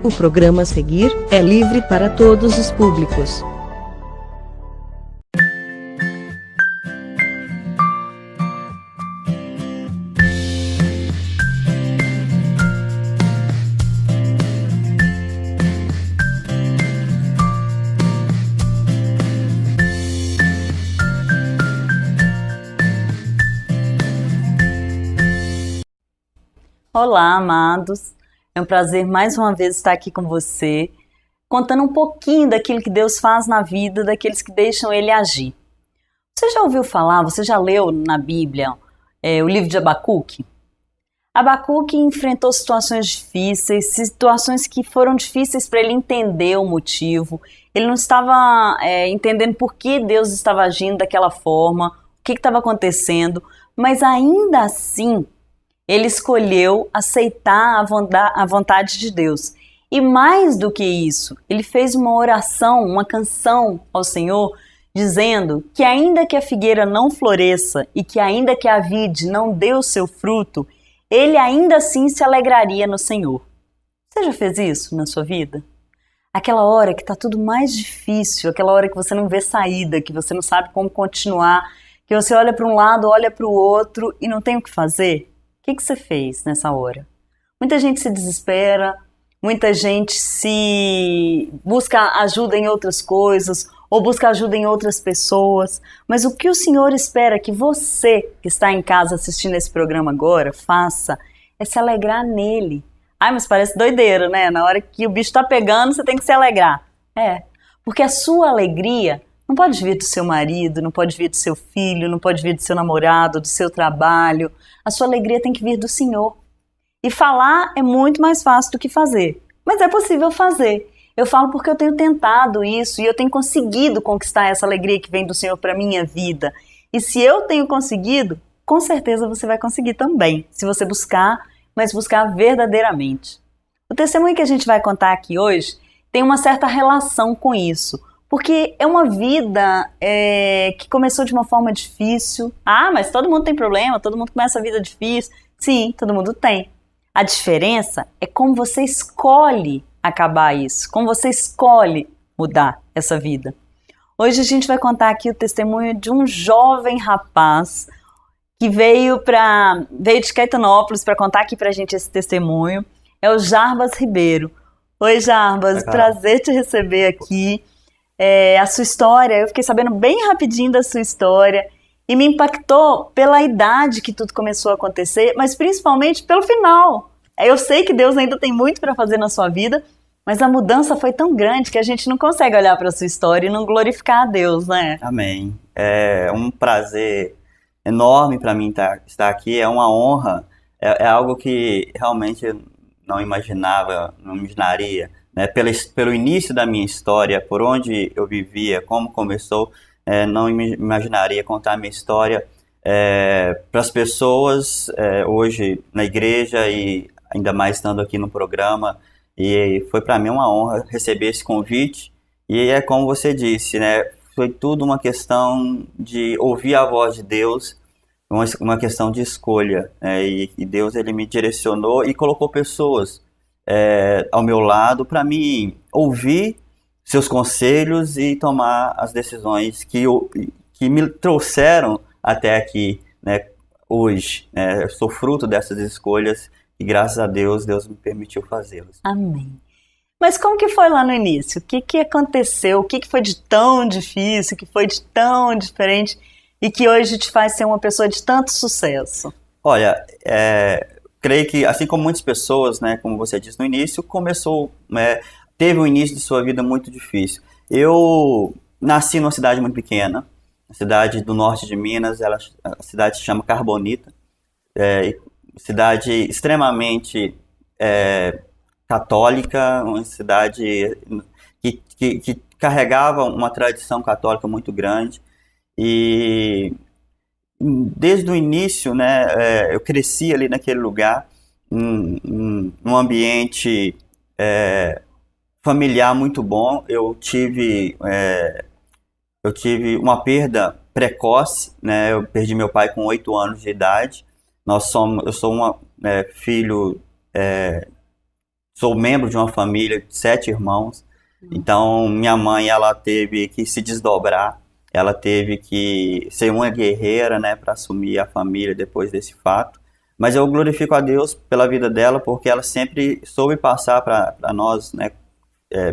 O programa a seguir é livre para todos os públicos. Olá, amados. É um prazer mais uma vez estar aqui com você, contando um pouquinho daquilo que Deus faz na vida daqueles que deixam Ele agir. Você já ouviu falar, você já leu na Bíblia o livro de Abacuque? Abacuque enfrentou situações difíceis, situações que foram difíceis para ele entender o motivo. Ele não estava entendendo por que Deus estava agindo daquela forma, o que estava acontecendo, mas ainda assim ele escolheu aceitar a vontade de Deus. E mais do que isso, ele fez uma oração, uma canção ao Senhor, dizendo que ainda que a figueira não floresça e que ainda que a vide não dê o seu fruto, ele ainda assim se alegraria no Senhor. Você já fez isso na sua vida? Aquela hora que está tudo mais difícil, aquela hora que você não vê saída, que você não sabe como continuar, que você olha para um lado, olha para o outro e não tem o que fazer? O que você fez nessa hora? Muita gente se desespera, muita gente se busca ajuda em outras coisas ou busca ajuda em outras pessoas, mas o que o Senhor espera que você que está em casa assistindo esse programa agora faça é se alegrar nele. Ai, mas parece doideira, né? Na hora que o bicho está pegando, você tem que se alegrar. Porque a sua alegria não pode vir do seu marido, não pode vir do seu filho, não pode vir do seu namorado, do seu trabalho. A sua alegria tem que vir do Senhor. E falar é muito mais fácil do que fazer. Mas é possível fazer. Eu falo porque eu tenho tentado isso e eu tenho conseguido conquistar essa alegria que vem do Senhor para a minha vida. E se eu tenho conseguido, com certeza você vai conseguir também. Se você buscar, mas buscar verdadeiramente. O testemunho que a gente vai contar aqui hoje tem uma certa relação com isso. Porque é uma vida que começou de uma forma difícil. Ah, mas todo mundo tem problema, todo mundo começa a vida difícil. Sim, todo mundo tem. A diferença é como você escolhe acabar isso, como você escolhe mudar essa vida. Hoje a gente vai contar aqui o testemunho de um jovem rapaz que veio de Caetanópolis para contar aqui pra gente esse testemunho. É o Jarbas Ribeiro. Oi, Jarbas, prazer te receber aqui. A sua história, eu fiquei sabendo bem rapidinho da sua história e me impactou pela idade que tudo começou a acontecer, mas principalmente pelo final. Eu sei que Deus ainda tem muito para fazer na sua vida, mas a mudança foi tão grande que a gente não consegue olhar para a sua história e não glorificar a Deus, né? Amém. É um prazer enorme para mim estar aqui, é uma honra, é algo que realmente eu não imaginaria. Pelo início da minha história, por onde eu vivia, como começou, não imaginaria contar a minha história para as pessoas hoje na igreja e ainda mais estando aqui no programa. E foi para mim uma honra receber esse convite. E é como você disse, né? Foi tudo uma questão de ouvir a voz de Deus, uma questão de escolha. E Deus ele me direcionou e colocou pessoas ao meu lado para me ouvir seus conselhos e tomar as decisões que me trouxeram até aqui, né, hoje. Eu sou fruto dessas escolhas e graças a Deus, Deus me permitiu fazê-las. Amém. Mas como que foi lá no início? O que aconteceu? O que foi de tão difícil, o que foi de tão diferente e que hoje te faz ser uma pessoa de tanto sucesso? Olha, creio que, assim como muitas pessoas, né, como você disse no início, teve um início de sua vida muito difícil. Eu nasci numa cidade muito pequena, na cidade do norte de Minas, a cidade se chama Carbonita, cidade extremamente católica, uma cidade que carregava uma tradição católica muito grande. E desde o início, né, eu cresci ali naquele lugar, num ambiente familiar muito bom. Eu tive uma perda precoce, né? Eu perdi meu pai com 8 anos de idade. Eu sou filho sou membro de uma família de 7 irmãos. Então, minha mãe, ela teve que se desdobrar, ela teve que ser uma guerreira, né, para assumir a família depois desse fato. Mas eu glorifico a Deus pela vida dela, porque ela sempre soube passar para nós, né,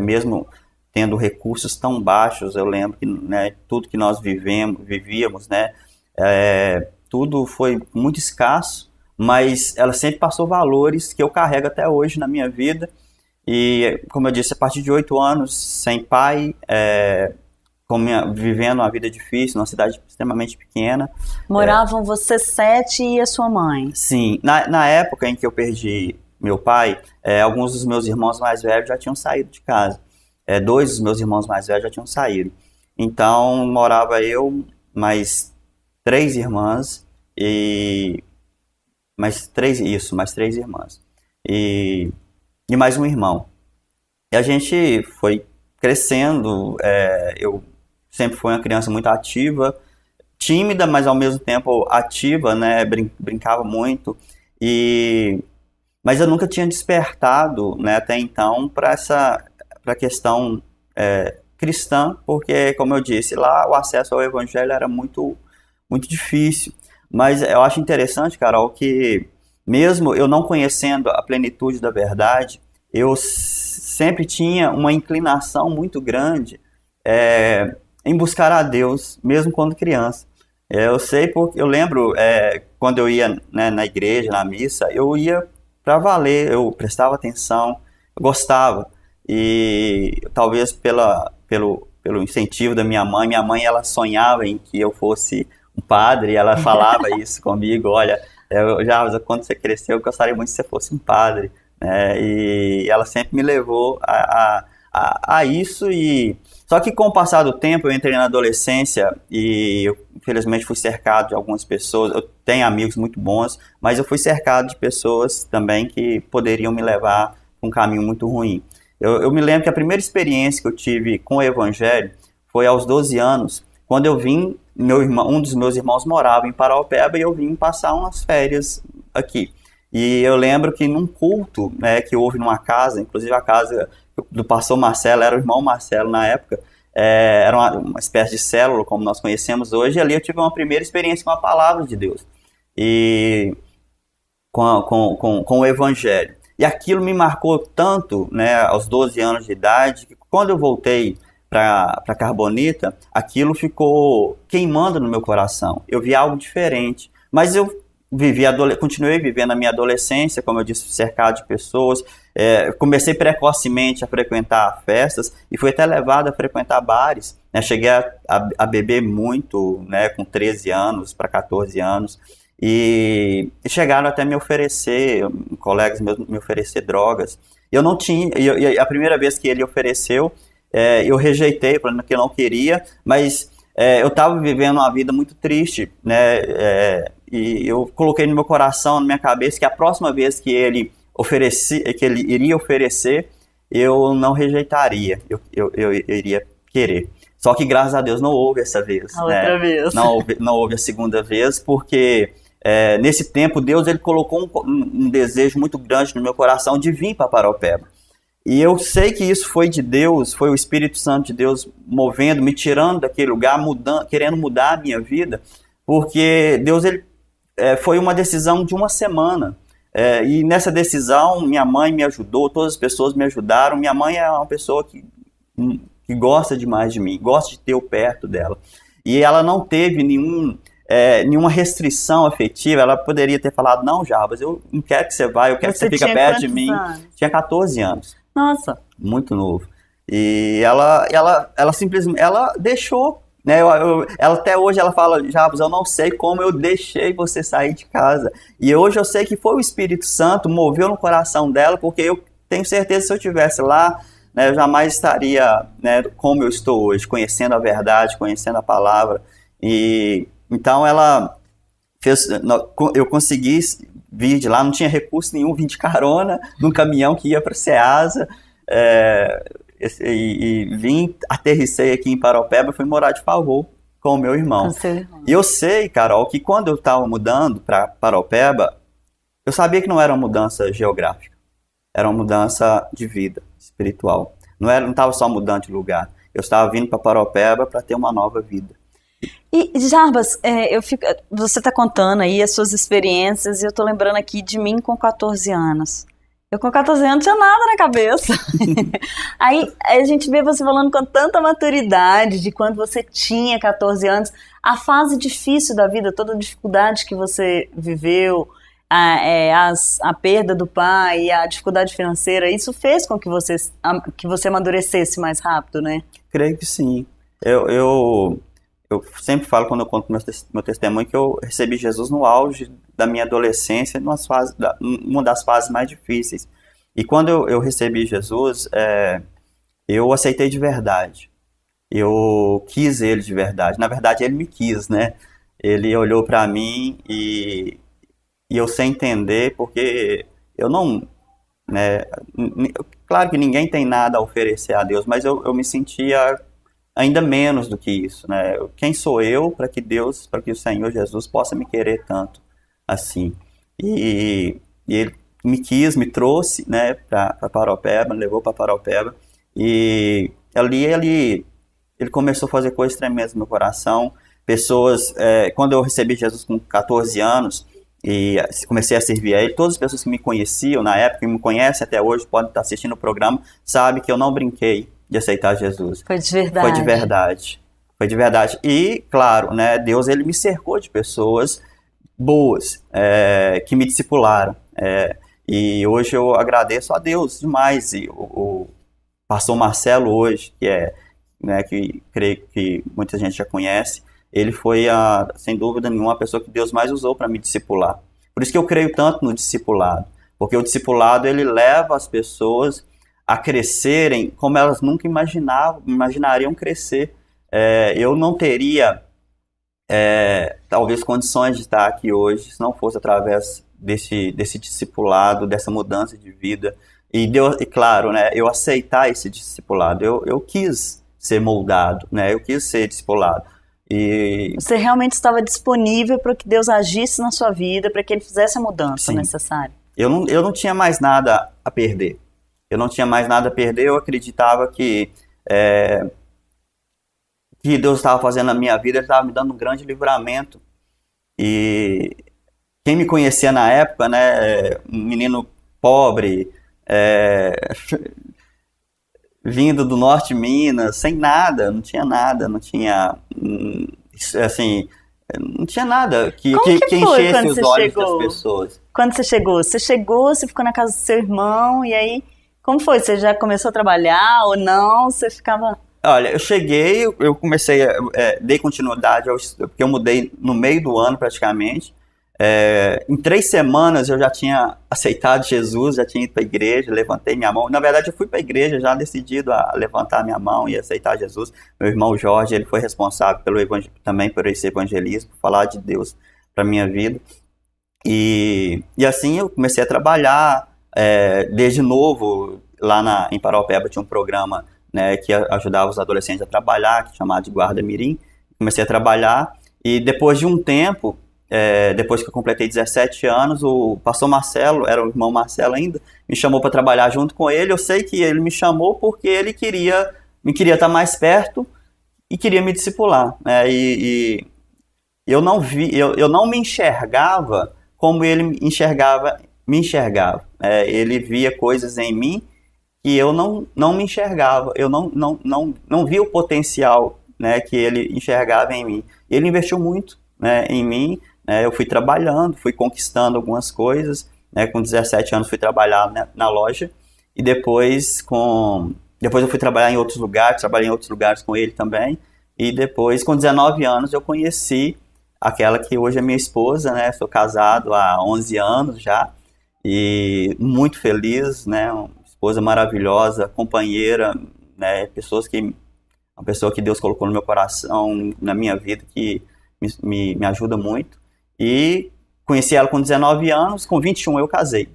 mesmo tendo recursos tão baixos. Eu lembro que, né, tudo que nós vivíamos, né, tudo foi muito escasso, mas ela sempre passou valores que eu carrego até hoje na minha vida. E, como eu disse, a partir de 8 anos, sem pai, vivendo uma vida difícil, numa cidade extremamente pequena. Moravam você 7 e a sua mãe? Sim. Na época em que eu perdi meu pai, alguns dos meus irmãos mais velhos já tinham saído de casa. 2 dos meus irmãos mais velhos já tinham saído. Então, morava eu, mais 3 irmãs, mais 3 irmãs. E mais um irmão. E a gente foi crescendo, eu sempre fui uma criança muito ativa, tímida, mas ao mesmo tempo ativa, né? Brincava muito. Mas eu nunca tinha despertado, né, até então, para a questão cristã, porque, como eu disse, lá o acesso ao evangelho era muito, muito difícil. Mas eu acho interessante, Carol, que mesmo eu não conhecendo a plenitude da verdade, eu sempre tinha uma inclinação muito grande em buscar a Deus, mesmo quando criança. Eu sei porque eu lembro quando eu ia, né, na igreja, na missa, eu ia para valer, eu prestava atenção, eu gostava. E talvez pelo incentivo da minha mãe, ela sonhava em que eu fosse um padre, ela falava isso comigo: olha, Jarbas, quando você crescer, eu gostaria muito que você fosse um padre. E ela sempre me levou a isso. Só que com o passar do tempo, eu entrei na adolescência e eu, infelizmente, fui cercado de algumas pessoas. Eu tenho amigos muito bons, mas eu fui cercado de pessoas também que poderiam me levar para um caminho muito ruim. Eu me lembro que a primeira experiência que eu tive com o evangelho foi aos 12 anos, quando eu vim, um dos meus irmãos morava em Paraopeba e eu vim passar umas férias aqui. E eu lembro que num culto, né, que houve numa casa, inclusive a casa do pastor Marcelo, era o irmão Marcelo na época, era uma espécie de célula, como nós conhecemos hoje, e ali eu tive uma primeira experiência com a palavra de Deus, e com o evangelho. E aquilo me marcou tanto, né, aos 12 anos de idade, que quando eu voltei para Carbonita, aquilo ficou queimando no meu coração. Eu vi algo diferente, mas eu continuei vivendo a minha adolescência, como eu disse, cercado de pessoas. Comecei precocemente a frequentar festas e fui até levado a frequentar bares, né? Cheguei a beber muito, né, com 13 anos para 14 anos. E chegaram até me oferecer, colegas meus me oferecer drogas. Eu não tinha, a primeira vez que ele ofereceu, eu rejeitei, falando que eu não queria, mas eu estava vivendo uma vida muito triste, né? E eu coloquei no meu coração, na minha cabeça, que a próxima vez que ele iria oferecer, eu não rejeitaria, eu iria querer. Só que, graças a Deus, não houve essa vez. Outra vez. Não houve a segunda vez, porque nesse tempo Deus ele colocou um desejo muito grande no meu coração de vir para Paraopeba. E eu sei que isso foi de Deus, foi o Espírito Santo de Deus movendo, me tirando daquele lugar, querendo mudar a minha vida, porque Deus foi uma decisão de uma semana. E nessa decisão, minha mãe me ajudou, todas as pessoas me ajudaram. Minha mãe é uma pessoa que gosta demais de mim, gosta de ter eu perto dela. E ela não teve nenhuma restrição afetiva. Ela poderia ter falado: não, Jarbas, eu não quero que você vá, eu quero que você fique perto de mim. Tinha 14 anos. Nossa. Muito novo. E ela simplesmente, ela deixou, né? Ela até hoje ela fala: Jarbas, eu não sei como eu deixei você sair de casa. E hoje eu sei que foi o Espírito Santo, moveu no coração dela, porque eu tenho certeza que se eu estivesse lá, né, eu jamais estaria, né, como eu estou hoje, conhecendo a verdade, conhecendo a palavra. E então ela fez, eu consegui vir de lá, não tinha recurso nenhum, vim de carona num caminhão que ia para o Ceasa, e vim, aterrissei aqui em Paraopeba e fui morar de favor com o meu irmão. E eu sei, Carol, que quando eu estava mudando para Paraopeba, eu sabia que não era uma mudança geográfica, era uma mudança de vida espiritual. Não estava só mudando de lugar. Eu estava vindo para Paraupeba para ter uma nova vida. E, Jarbas, você está contando aí as suas experiências e eu estou lembrando aqui de mim com 14 anos. Eu com 14 anos não tinha nada na cabeça. Aí a gente vê você falando com tanta maturidade de quando você tinha 14 anos, a fase difícil da vida, toda a dificuldade que você viveu, a perda do pai, a dificuldade financeira, isso fez com que você amadurecesse mais rápido, né? Creio que sim. Eu sempre falo, quando eu conto meu testemunho, que eu recebi Jesus no auge da minha adolescência, uma das fases mais difíceis. E quando eu recebi Jesus, eu aceitei de verdade. Eu quis ele de verdade. Na verdade, ele me quis, né? Ele olhou para mim e eu sem entender, porque eu não... né? Claro que ninguém tem nada a oferecer a Deus, mas eu me sentia ainda menos do que isso, né? Quem sou eu para que o Senhor Jesus possa me querer tanto assim? E ele me quis, me trouxe, né, para Paraupeba, me levou para Paraupeba, e ali ele começou a fazer coisas tremendas no meu coração. Pessoas, quando eu recebi Jesus com 14 anos e comecei a servir a ele, todas as pessoas que me conheciam na época, que me conhecem até hoje, podem estar assistindo o programa, sabem que eu não brinquei de aceitar Jesus. Foi de verdade. Foi de verdade. Foi de verdade. E, claro, né, Deus, ele me cercou de pessoas boas, que me discipularam. E hoje eu agradeço a Deus demais. E o pastor Marcelo hoje, que creio que muita gente já conhece, ele foi, sem dúvida nenhuma, a pessoa que Deus mais usou para me discipular. Por isso que eu creio tanto no discipulado. Porque o discipulado, ele leva as pessoas a crescerem como elas nunca imaginariam crescer. Eu não teria, talvez, condições de estar aqui hoje se não fosse através desse discipulado, dessa mudança de vida. E claro, né, eu aceitar esse discipulado. Eu quis ser moldado, né, eu quis ser discipulado. E você realmente estava disponível para que Deus agisse na sua vida, para que Ele fizesse a mudança necessária. Eu não tinha mais nada a perder. Eu acreditava que Deus estava fazendo na minha vida, Ele estava me dando um grande livramento. E quem me conhecia na época, né, um menino pobre, vindo do norte de Minas, sem nada, não tinha nada que enchesse os olhos das pessoas. Quando você chegou? Você ficou na casa do seu irmão, e aí, como foi? Você já começou a trabalhar ou não? Você ficava... Olha, eu cheguei, eu comecei, dei continuidade, porque eu mudei no meio do ano praticamente. Em 3 semanas eu já tinha aceitado Jesus, já tinha ido para a igreja, levantei minha mão. Na verdade, eu fui para a igreja já decidido a levantar minha mão e aceitar Jesus. Meu irmão Jorge, ele foi responsável também por esse evangelismo, por falar de Deus para minha vida. E assim eu comecei a trabalhar. Desde novo, lá em Paraupeba tinha um programa, né, que ajudava os adolescentes a trabalhar, que chamado de Guarda Mirim. Comecei a trabalhar e depois de um tempo, depois que eu completei 17 anos, o pastor Marcelo, era o irmão Marcelo ainda, me chamou para trabalhar junto com ele. Eu sei que ele me chamou porque ele me queria estar mais perto e queria me discipular, né? E eu não me enxergava como ele me enxergava. Ele via coisas em mim que eu não me enxergava. Eu não via o potencial, né, que ele enxergava em mim. Ele investiu muito, né, em mim. Eu fui trabalhando, fui conquistando algumas coisas, né? Com 17 anos fui trabalhar, né, na loja, e depois eu fui trabalhar em outros lugares, trabalhei em outros lugares com ele também, e depois com 19 anos eu conheci aquela que hoje é minha esposa, né? Sou casado há 11 anos já, e muito feliz, né? Uma esposa maravilhosa, companheira, né? Uma pessoa que Deus colocou no meu coração, na minha vida, que me ajuda muito. E conheci ela com 19 anos, com 21 eu casei.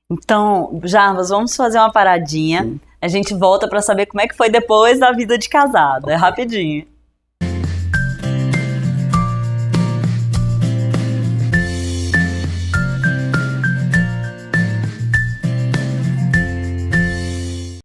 Então, Jarbas, vamos fazer uma paradinha. Sim. A gente volta para saber como é que foi depois da vida de casado. Okay. É rapidinho.